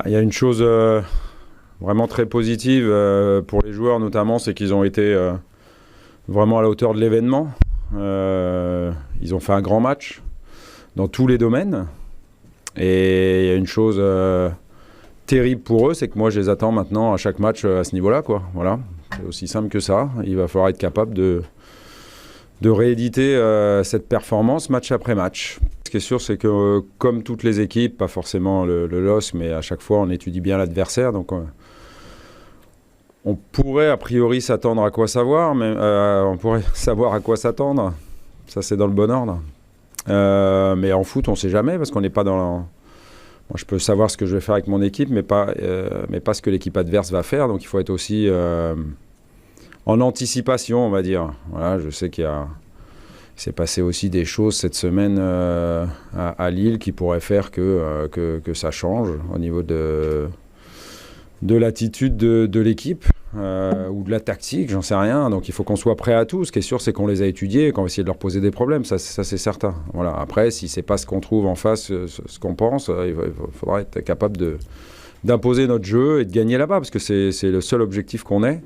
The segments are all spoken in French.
Il y a une chose vraiment très positive pour les joueurs notamment, c'est qu'ils ont été vraiment à la hauteur de l'événement. Ils ont fait un grand match dans tous les domaines. Et il y a une chose terrible pour eux, c'est que moi je les attends maintenant à chaque match à ce niveau-là, quoi. Voilà. C'est aussi simple que ça. Il va falloir être capable de rééditer cette performance match après match. Ce qui est sûr, c'est que comme toutes les équipes, pas forcément le LOSC, mais à chaque fois on étudie bien l'adversaire. Donc on pourrait a priori s'attendre à quoi savoir, mais on pourrait savoir à quoi s'attendre. Ça, c'est dans le bon ordre. Mais en foot, on ne sait jamais parce qu'on n'est pas dans... Moi, je peux savoir ce que je vais faire avec mon équipe, mais pas ce que l'équipe adverse va faire. Donc il faut être aussi en anticipation, on va dire. Voilà, je sais qu'il s'est passé aussi des choses cette semaine à Lille qui pourraient faire que ça change au niveau de l'attitude de l'équipe ou de la tactique, j'en sais rien. Donc il faut qu'on soit prêt à tout. Ce qui est sûr, c'est qu'on les a étudiés et qu'on va essayer de leur poser des problèmes. Ça c'est certain. Voilà. Après, si c'est pas ce qu'on trouve en face, ce qu'on pense, il faudra être capable d'imposer notre jeu et de gagner là-bas, parce que c'est le seul objectif qu'on ait.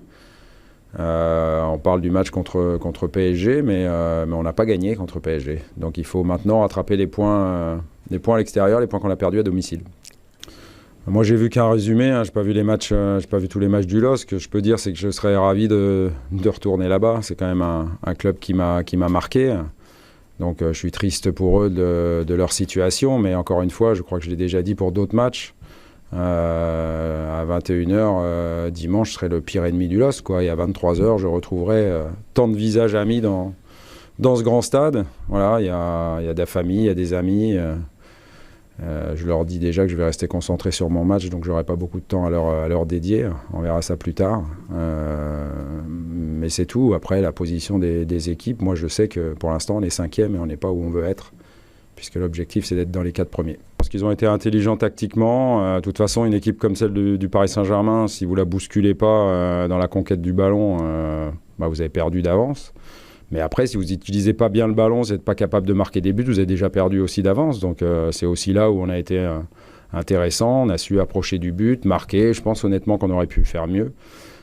On parle du match contre PSG, mais on n'a pas gagné contre PSG. Donc il faut maintenant rattraper les points à l'extérieur, les points qu'on a perdus à domicile. Moi, j'ai vu qu'un résumé, hein, j'ai pas vu tous les matchs du LOSC. Ce que je peux dire, c'est que je serais ravi de retourner là-bas. C'est quand même un club qui m'a marqué. Donc, je suis triste pour eux de leur situation. Mais encore une fois, je crois que je l'ai déjà dit pour d'autres matchs. À 21h, dimanche, je serai le pire ennemi du LOSC, quoi. Et à 23h, je retrouverai tant de visages amis dans ce grand stade. Voilà, il y a de la famille, il y a des amis. Je leur dis déjà que je vais rester concentré sur mon match, donc je n'aurai pas beaucoup de temps à leur dédier. On verra ça plus tard. Mais c'est tout. Après, la position des équipes, moi je sais que pour l'instant on est 5e et on n'est pas où on veut être, puisque l'objectif c'est d'être dans les 4 premiers. Parce qu'ils ont été intelligents tactiquement. De toute façon, une équipe comme celle du Paris Saint-Germain, si vous ne la bousculez pas dans la conquête du ballon, vous avez perdu d'avance. Mais après, si vous n'utilisez pas bien le ballon, vous n'êtes pas capable de marquer des buts, vous avez déjà perdu aussi d'avance. Donc c'est aussi là où on a été intéressant. On a su approcher du but, marquer. Je pense honnêtement qu'on aurait pu faire mieux.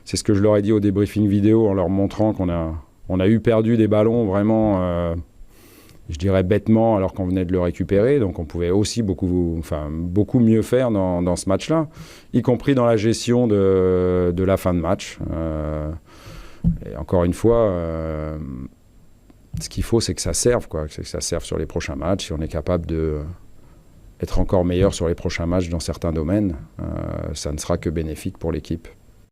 C'est ce que je leur ai dit au débriefing vidéo en leur montrant qu'on a eu perdu des ballons vraiment, je dirais bêtement, alors qu'on venait de le récupérer. Donc on pouvait aussi beaucoup mieux faire dans ce match-là, y compris dans la gestion de la fin de match. Et encore une fois... ce qu'il faut, c'est que ça serve, quoi. C'est que ça serve sur les prochains matchs. Si on est capable d'être encore meilleur sur les prochains matchs dans certains domaines, ça ne sera que bénéfique pour l'équipe.